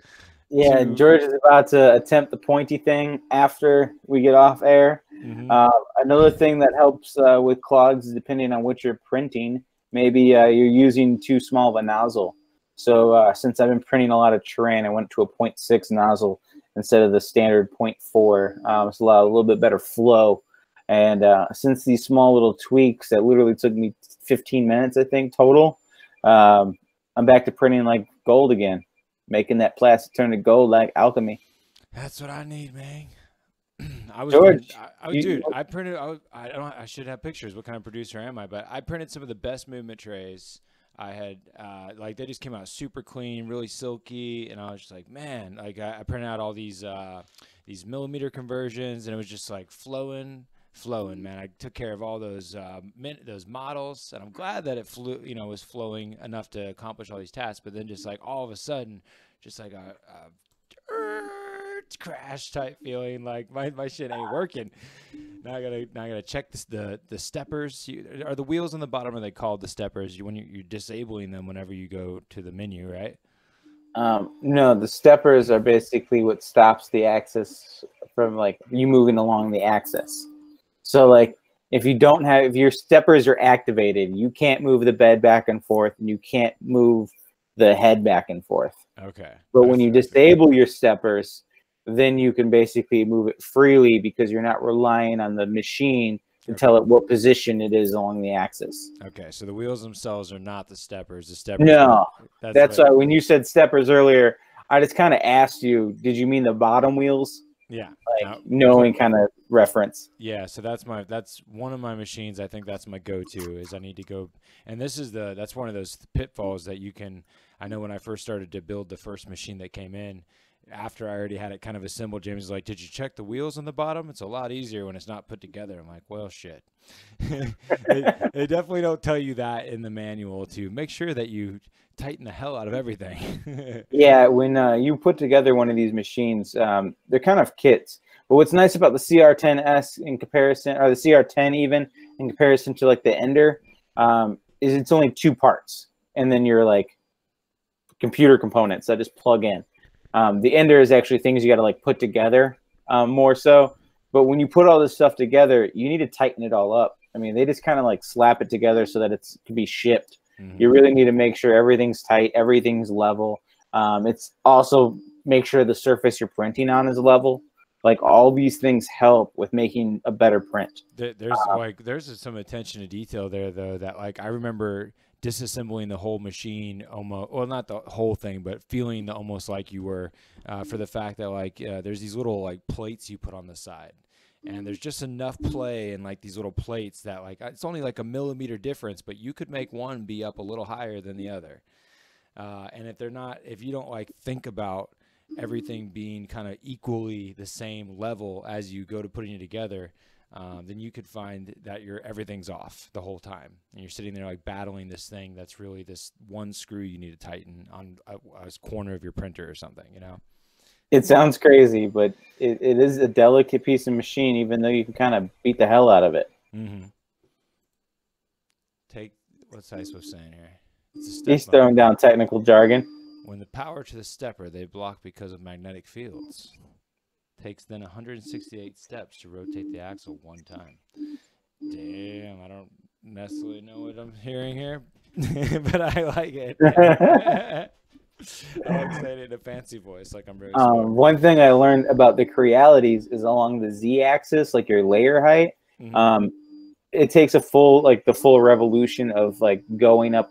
Yeah, George is about to attempt the pointy thing after we get off air. Mm-hmm. Another thing that helps with clogs is depending on what you're printing. Maybe you're using too small of a nozzle. So since I've been printing a lot of terrain, I went to a 0.6 nozzle instead of the standard 0.4. It's a little bit better flow. And since these small little tweaks that literally took me 15 minutes, I think, total, I'm back to printing like gold again, making that plastic turn to gold like Alchemy. That's what I need, man. George, I printed. I should have pictures. What kind of producer am I? But I printed some of the best movement trays. I had like they just came out super clean, really silky, and I was just like, man, like I printed out all these millimeter conversions, and it was just like flowing, man. I took care of all those models, and I'm glad that it was flowing enough to accomplish all these tasks. But then just like all of a sudden, just like a crash type feeling, like my shit ain't working. Now I gotta check the steppers. Are the wheels on the bottom, are they called the steppers? When you're disabling them whenever you go to the menu, right? No, the steppers are basically what stops the axis from like you moving along the axis. So like if your steppers are activated, you can't move the bed back and forth, and you can't move the head back and forth. Okay. But when you disable your steppers, then you can basically move it freely because you're not relying on the machine to tell it what position it is along the axis. Okay, so the wheels themselves are not the steppers. The steppers. No, that's why when you said steppers earlier, I just kind of asked you, did you mean the bottom wheels? Yeah. Like knowing kind of reference. Yeah, so that's one of my machines. I think that's my go-to is I need to go, and that's one of those pitfalls that you can. I know when I first started to build the first machine that came in, after I already had it kind of assembled, James was like, did you check the wheels on the bottom? It's a lot easier when it's not put together. I'm like, well, shit. They definitely don't tell you that in the manual to make sure that you tighten the hell out of everything. Yeah, when you put together one of these machines, they're kind of kits. But what's nice about the CR10S in comparison, or the CR10 even, in comparison to like the Ender, is it's only 2 parts. And then you're like computer components that just plug in. The Ender is actually things you got to like put together more so. But when you put all this stuff together, you need to tighten it all up. I mean, they just kind of like slap it together so that it can be shipped. Mm-hmm. You really need to make sure everything's tight, everything's level. It's also make sure the surface you're printing on is level. Like all these things help with making a better print. There's some attention to detail there though, that like I remember disassembling the whole machine almost, well, not the whole thing, but feeling almost like you were, for the fact that like there's these little like plates you put on the side, and there's just enough play in like these little plates that like it's only like a millimeter difference, but you could make one be up a little higher than the other. And if you don't like think about everything being kind of equally the same level as you go to putting it together, then you could find that everything's off the whole time, and you're sitting there like battling this thing that's really this one screw you need to tighten on a corner of your printer or something, you know? It sounds crazy, but it is a delicate piece of machine, even though you can kind of beat the hell out of it. Mm-hmm. What's I supposed to say here? He's throwing down technical jargon. When the power to the stepper they block because of magnetic fields. Takes then 168 steps to rotate the axle one time. Damn, I don't necessarily know what I'm hearing here, but I like it. I like saying it in a fancy voice, like I'm really smart. One thing I learned about the Crealities is along the Z-axis, like your layer height, it takes the full revolution of like going up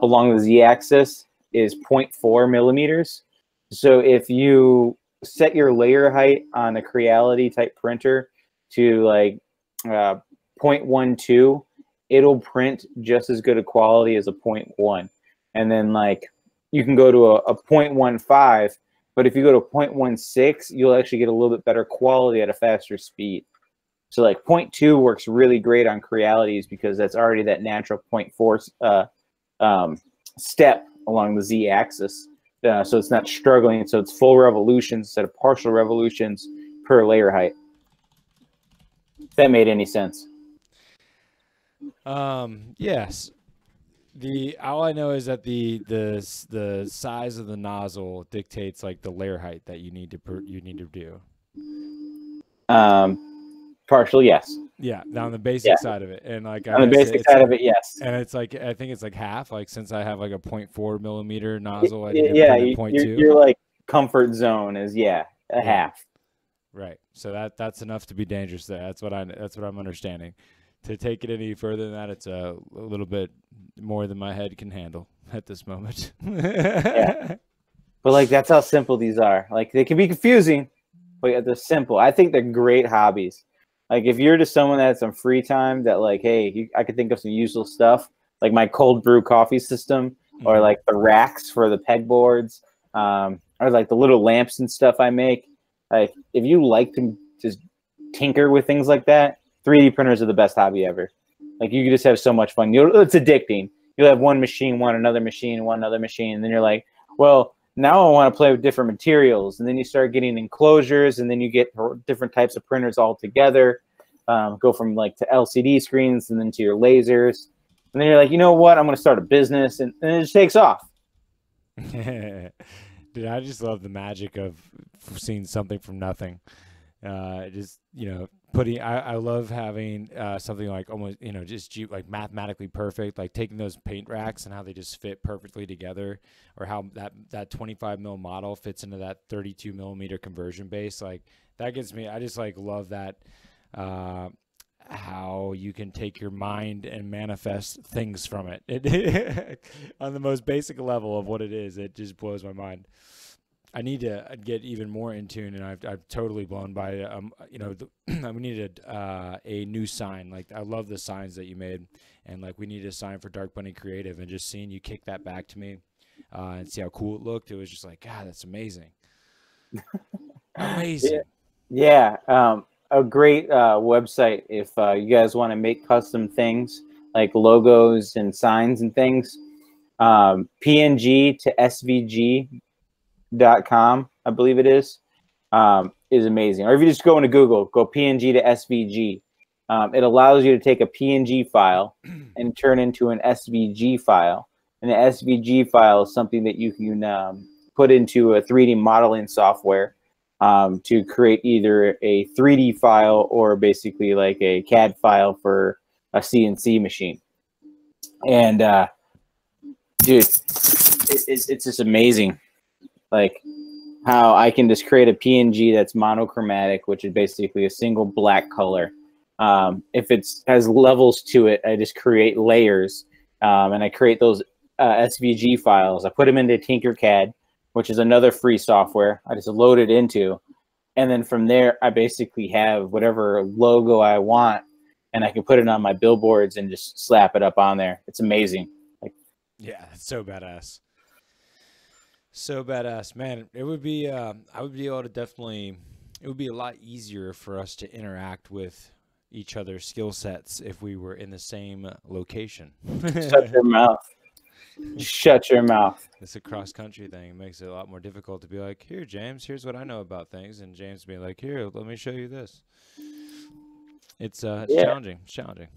along the Z-axis is 0.4 millimeters. So if you set your layer height on a Creality type printer to like 0.12, it'll print just as good a quality as a 0.1. And then like you can go to a 0.15, but if you go to 0.16, you'll actually get a little bit better quality at a faster speed. So like 0.2 works really great on Crealities because that's already that natural 0.4 step along the Z-axis. So it's not struggling. So it's full revolutions instead of partial revolutions per layer height. If that made any sense. Yes. All I know is that the size of the nozzle dictates like the layer height that you need to do. Partial, yes. Yeah, on the basic side of it, and like on the basic side of it, yes. And it's like I think it's like half. Like since I have like a 0.4 millimeter nozzle, I need to put 0.2. Your like comfort zone is a half. Right. So that's enough to be dangerous. That's what I'm understanding. To take it any further than that, it's a little bit more than my head can handle at this moment. Yeah. But like that's how simple these are. Like they can be confusing, but they're simple. I think they're great hobbies. Like if you're just someone that has some free time that like, hey, I could think of some useful stuff, like my cold brew coffee system, or like the racks for the pegboards, or like the little lamps and stuff I make. Like if you like to just tinker with things like that, 3D printers are the best hobby ever. Like you can just have so much fun. It's addicting. You'll have one machine, another machine, and then you're like, well, now I want to play with different materials. And then you start getting enclosures, and then you get different types of printers all together. Go from like to LCD screens and then to your lasers. And then you're like, you know what? I'm going to start a business. And it just takes off. Dude, I just love the magic of seeing something from nothing. Just, you know, I love having something like almost, you know, just like mathematically perfect, like taking those paint racks and how they just fit perfectly together, or how that 25 mil model fits into that 32 millimeter conversion base. Like that gets me. I just like love that, how you can take your mind and manifest things from it. On the most basic level of what it is, it just blows my mind. I need to get even more in tune, and I've totally blown by it. You know, we needed a new sign. Like I love the signs that you made, and like we needed a sign for Dark Bunny Creative, and just seeing you kick that back to me and see how cool it looked, it was just like, God, that's amazing. Amazing. Yeah. A great website if you guys want to make custom things like logos and signs and things. PNG to SVG.com, I believe it is amazing. Or if you just go into Google, go PNG to SVG. It allows you to take a PNG file and turn into an SVG file. And the SVG file is something that you can put into a 3D modeling software to create either a 3D file or basically like a CAD file for a CNC machine. And dude, it's just amazing. like how I can just create a PNG that's monochromatic, which is basically a single black color. If it has levels to it, I just create layers, and I create those SVG files. I put them into Tinkercad, which is another free software. I just load it into, and then from there, I basically have whatever logo I want, and I can put it on my billboards and just slap it up on there. It's amazing. Like, yeah, it's so badass. So badass, man. It would be, I would be able to definitely, it would be a lot easier for us to interact with each other's skill sets if we were in the same location. shut your mouth. Shut your mouth. It's a cross country thing. It makes it a lot more difficult to be like, here, James, here's what I know about things. And James be like, here, let me show you this. It's challenging. It's challenging.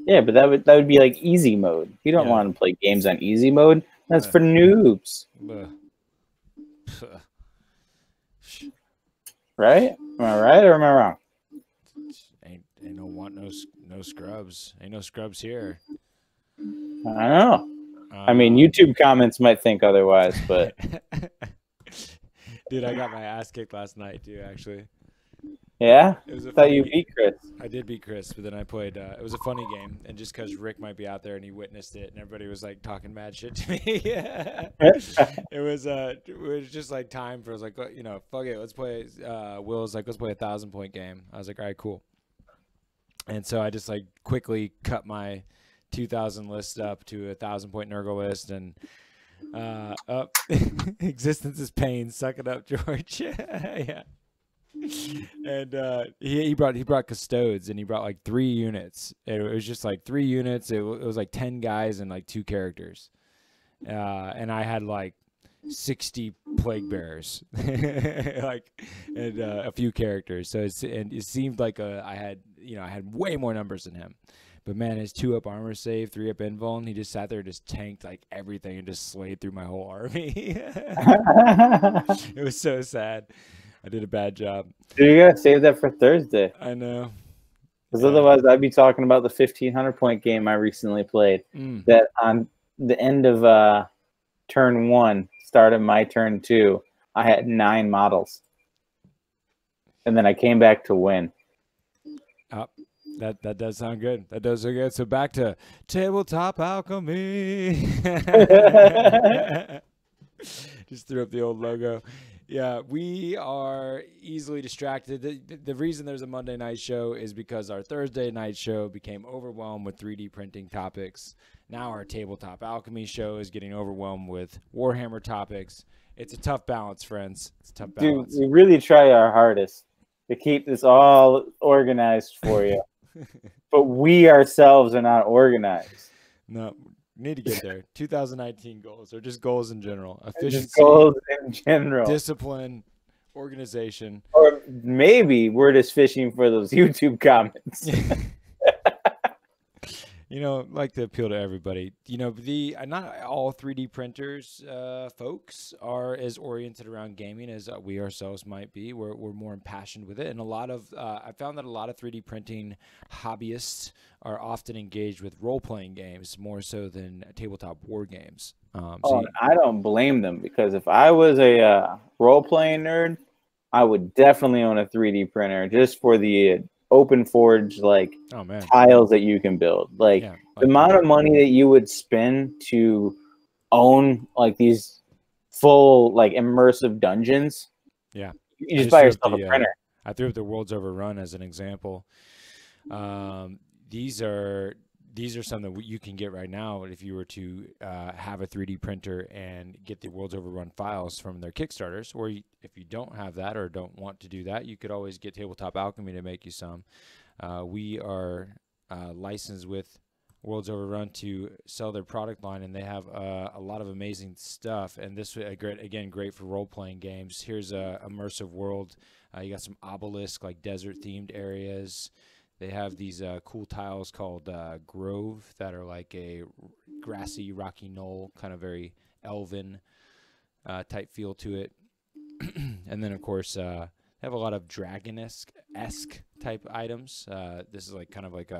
Yeah, but that would be like easy mode. You don't want to play games on easy mode. That's for noobs. Right? Am I right or am I wrong? Ain't no scrubs. Ain't no scrubs here. I know. I mean, YouTube comments might think otherwise, but dude, I got my ass kicked last night, too. Actually. Yeah, I thought you beat Chris. I did beat Chris, but then I played. It was a funny game, and just because Rick might be out there and he witnessed it, and everybody was like talking mad shit to me. It was just like time for. I was like, you know, fuck it, let's play. Will was like, let's play a 1,000-point game. I was like, all right, cool. And so I just like quickly cut my 2,000 list up to a 1,000-point Nurgle list, and up. Existence is pain. Suck it up, George. Yeah. And he brought custodes, and he brought like 3 units. It was just like 3 units. It was like 10 guys and like 2 characters. And I had like 60 plague bearers, like, and a few characters. So it seemed like I had way more numbers than him. But man, his 2-up armor save, 3-up invul, and he just sat there and just tanked like everything and just slayed through my whole army. It was so sad. I did a bad job. Dude, you gotta save that for Thursday. I know. Because otherwise, I'd be talking about the 1,500-point game I recently played. That on the end of turn 1, start of my turn 2, I had 9 models, and then I came back to win. That does sound good. That does sound good. So back to Tabletop Alchemy. Just threw up the old logo. Yeah, we are easily distracted. The reason there's a Monday night show is because our Thursday night show became overwhelmed with 3D printing topics. Now our Tabletop Alchemy show is getting overwhelmed with Warhammer topics. It's a tough balance, friends. It's a tough balance. Dude, we really try our hardest to keep this all organized for you. But we ourselves are not organized. No. Need to get there. 2019 goals, or just goals in general. Efficiency, just goals in general. Discipline, organization. Or maybe we're just fishing for those YouTube comments. You know, like to appeal to everybody. You know, not all 3D printers, folks, are as oriented around gaming as we ourselves might be. We're more impassioned with it, and I found that a lot of 3D printing hobbyists are often engaged with role-playing games more so than tabletop war games. I don't blame them, because if I was a role-playing nerd, I would definitely own a 3D printer just for the open forge tiles that you can build. The amount of money that you would spend to own like these full immersive dungeons. Yeah, you just buy yourself a printer. I threw up the World's Overrun as an example. These are something that you can get right now if you were to have a 3D printer and get the World's Overrun files from their Kickstarters. Or if you don't have that or don't want to do that, you could always get Tabletop Alchemy to make you some. We are licensed with World's Overrun to sell their product line, and they have a lot of amazing stuff. And this is great for role-playing games. Here's a immersive world. You got some obelisk, like desert-themed areas. They have these cool tiles called Grove that are like a grassy, rocky knoll, kind of very elven type feel to it. And then, of course, they have a lot of dragon-esque type items. This is like kind of like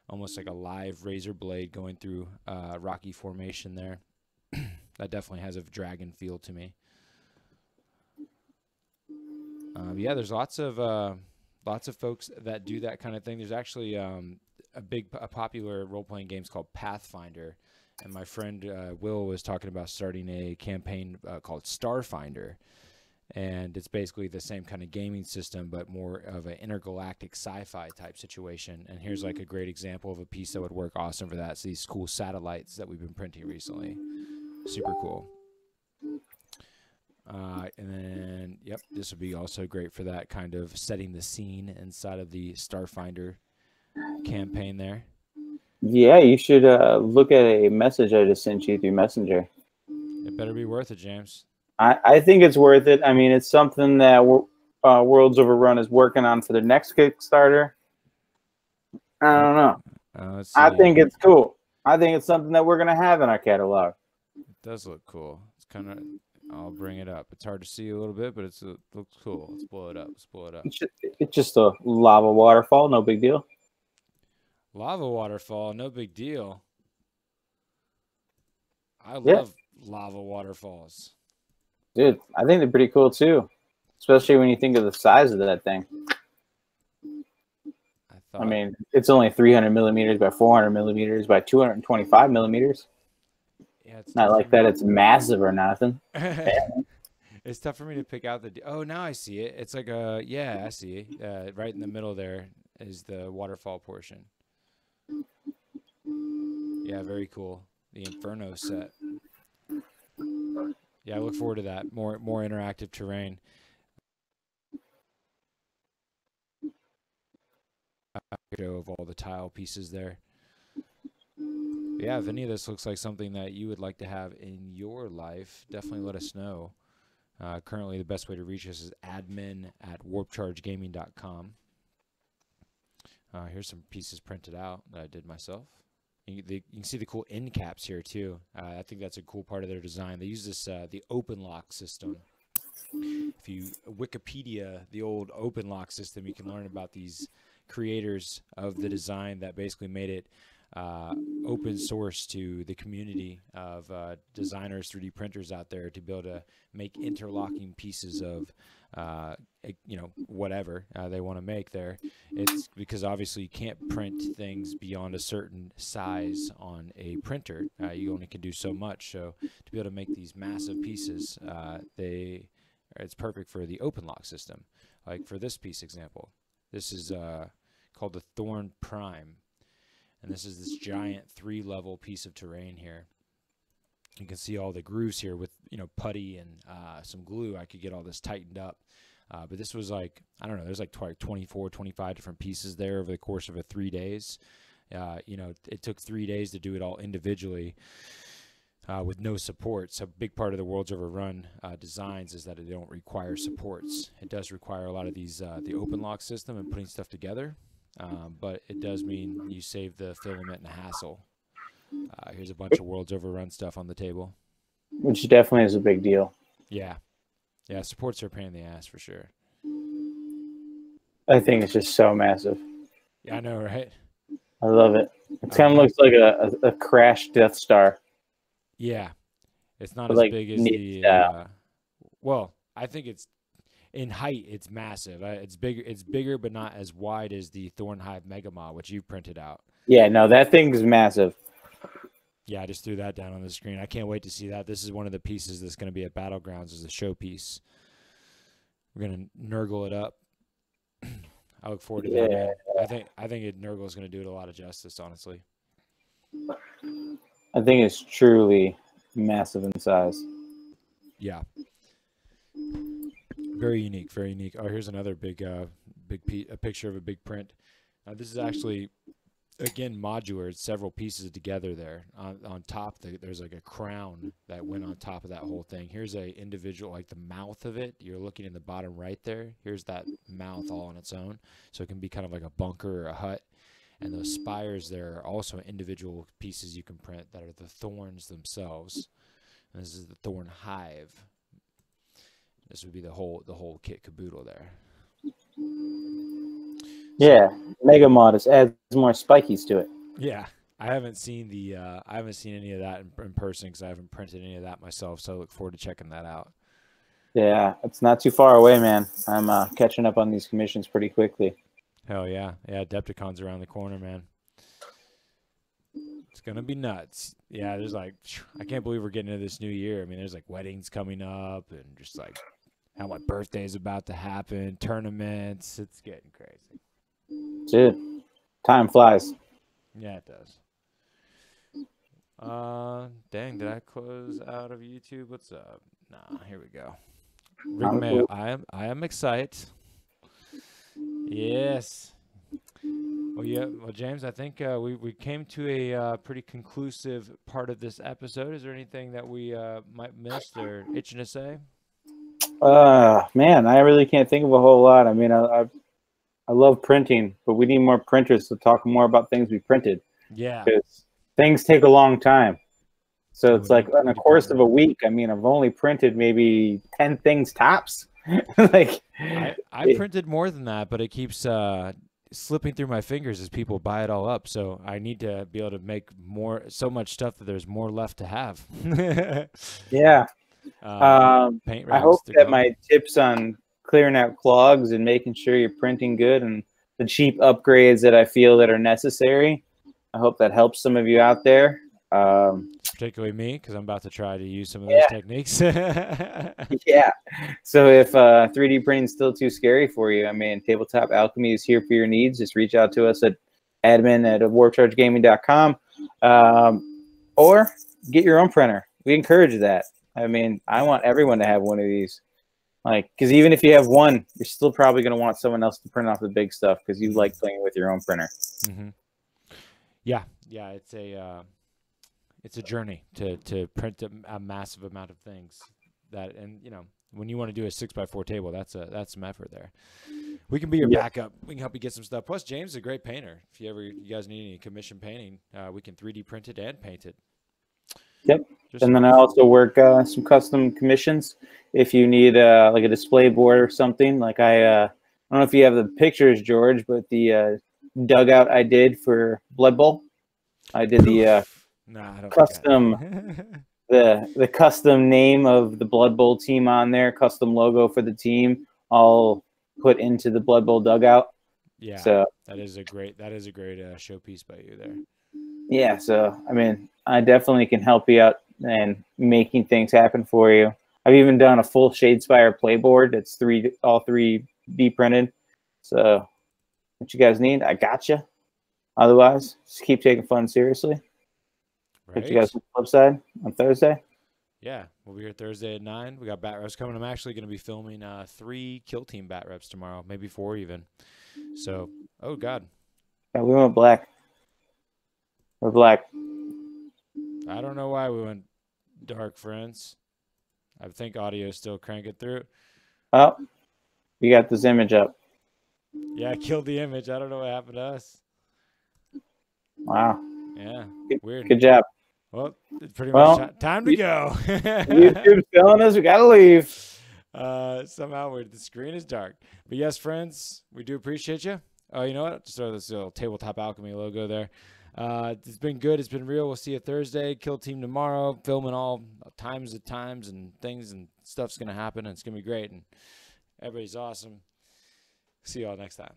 almost like a live razor blade going through rocky formation there. That definitely has a dragon feel to me. Yeah, there's lots of folks that do that kind of thing. There's actually a popular role-playing games called Pathfinder, and my friend Will was talking about starting a campaign called Starfinder, and it's basically the same kind of gaming system but more of an intergalactic sci-fi type situation. And here's like a great example of a piece that would work awesome for that. It's these cool satellites that we've been printing recently. Super cool. And then, yep, this would be also great for that kind of setting the scene inside of the Starfinder campaign there. Yeah, you should look at a message I just sent you through Messenger. It better be worth it, James. I think it's worth it. I mean, it's something that Worlds Overrun is working on for their next Kickstarter. I don't know. I think it's cool. I think it's something that we're going to have in our catalog. It does look cool. It's kind of... I'll bring it up. It's hard to see a little bit, but it looks cool. Let's blow it up. Let's blow it up. It's just a lava waterfall. No big deal. Lava waterfall. No big deal. I love lava waterfalls. Dude, I think they're pretty cool too. Especially when you think of the size of that thing. I mean, it's only 300 millimeters by 400 millimeters by 225 millimeters. Yeah, it's not like that. It's massive or nothing. It's tough for me to pick out the. Oh, now I see it. It's like a I see. Right in the middle there is the waterfall portion. Yeah, very cool. The Inferno set. Yeah, I look forward to that. More interactive terrain. Show of all the tile pieces there. Yeah, if any of this looks like something that you would like to have in your life, definitely let us know. Currently, the best way to reach us is admin@warpchargegaming.com. Here's some pieces printed out that I did myself. You can see the cool end caps here, too. I think that's a cool part of their design. They use this the open lock system. If you Wikipedia the old open lock system, you can learn about these creators of the design that basically made it open source to the community of designers, 3D printers out there to be able to make interlocking pieces of whatever they want to make there. It's because obviously you can't print things beyond a certain size on a printer. You only can do so much. So to be able to make these massive pieces, it's perfect for the open lock system. Like for this piece example, this is called the Thorn Prime. And this is this giant 3-level piece of terrain here. You can see all the grooves here with, putty and some glue. I could get all this tightened up. But this was like, I don't know, there's like 24, 25 different pieces there over the course of 3 days. It took 3 days to do it all individually with no support. So a big part of the Worlds Overrun designs is that they don't require supports. It does require a lot of these, the open lock system and putting stuff together. But it does mean you save the filament and the hassle. Here's a bunch of Worlds Overrun stuff on the table. Which definitely is a big deal. Yeah. Yeah, supports are a pain in the ass for sure. I think it's just so massive. Yeah, I know, right? I love it. It kind of looks like a crashed Death Star. Yeah. It's not as big as the... well, I think it's... In height, it's massive. It's bigger, but not as wide as the Thornhive Megamaw, which you printed out. Yeah, no, that thing's massive. Yeah, I just threw that down on the screen. I can't wait to see that. This is one of the pieces that's going to be at Battlegrounds as a showpiece. We're going to Nurgle it up. I look forward to that, man. I think Nurgle is going to do it a lot of justice, honestly. I think it's truly massive in size. Yeah. Very unique, very unique. Oh, here's another big picture of a big print. This is actually, again, modular. It's several pieces together there. On top, there's like a crown that went on top of that whole thing. Here's a individual, like the mouth of it. You're looking in the bottom right there. Here's that mouth all on its own. So it can be kind of like a bunker or a hut. And those spires there are also individual pieces you can print that are the thorns themselves. And this is the Thorn Hive. This would be the whole kit caboodle there. Yeah, Mega Modus adds more spikies to it. Yeah, I haven't seen any of that in person because I haven't printed any of that myself. So I look forward to checking that out. Yeah, it's not too far away, man. I'm catching up on these commissions pretty quickly. Hell yeah. Yeah, Adepticon's around the corner, man. It's going to be nuts. Yeah, there's like, I can't believe we're getting into this new year. I mean, there's like weddings coming up and just like how my birthday is about to happen, tournaments. It's getting crazy. Dude, time flies. Yeah, it does. Dang, did I close out of YouTube? What's up? Nah, here we go. Rick Mayo, I am excited. Yes. Well, yeah. Well, James, I think we came to a pretty conclusive part of this episode. Is there anything that we might miss or itching to say? Man, I really can't think of a whole lot. I mean, I love printing, but we need more printers to talk more about things we printed. Yeah. Because things take a long time. So it's like in the course of a week, I mean, I've only printed maybe 10 things tops. Like I printed more than that, but it keeps slipping through my fingers as people buy it all up. So I need to be able to make so much stuff that there's more left to have. Yeah. Paint I hope that my tips on clearing out clogs and making sure you're printing good and the cheap upgrades that I feel that are necessary, I hope that helps some of you out there. Particularly me, because I'm about to try to use some of those techniques. Yeah. So if 3D printing is still too scary for you, I mean, Tabletop Alchemy is here for your needs. Just reach out to us at admin@warchargegaming.com, or get your own printer. We encourage that. I mean, I want everyone to have one of these. Like, because even if you have one, you're still probably going to want someone else to print off the big stuff because you like playing with your own printer. Mm-hmm. Yeah. It's a journey to print a massive amount of things that, and you know, when you want to do a 6x4 table, that's some effort there. We can be your backup. We can help you get some stuff. Plus, James is a great painter. If you guys need any commission painting, we can 3D print it and paint it. Yep. And then I also work some custom commissions. If you need like a display board or something, like I don't know if you have the pictures, George, but the dugout I did for Blood Bowl, I did the I don't custom the custom name of the Blood Bowl team on there, custom logo for the team, all put into the Blood Bowl dugout. Yeah, so that is a great showpiece by you there. Yeah, so I mean, I definitely can help you out and making things happen for you. I've even done a full Shadespire playboard that's all 3D printed. So what you guys need, I got you. Otherwise, just keep taking fun seriously. Right. Put you guys on the flip side on Thursday. Yeah, we'll be here Thursday at 9. We got bat reps coming. I'm actually going to be filming 3 kill team bat reps tomorrow, maybe 4 even. So, oh God. Yeah, we went black. We're black. I don't know why we went dark, friends. I think audio is still cranking through. Oh, you got this image up. Yeah, I killed the image. I don't know what happened to us. Wow. Yeah, weird. Good job. Well, it's pretty much time to go. YouTube's telling us we got to leave. Somehow the screen is dark. But yes, friends, we do appreciate you. Oh, you know what? Just throw this little Tabletop Alchemy logo there. It's been good. It's been real. We'll see you Thursday. Kill team tomorrow. Filming all times and things and stuff's going to happen. And it's going to be great. And everybody's awesome. See you all next time.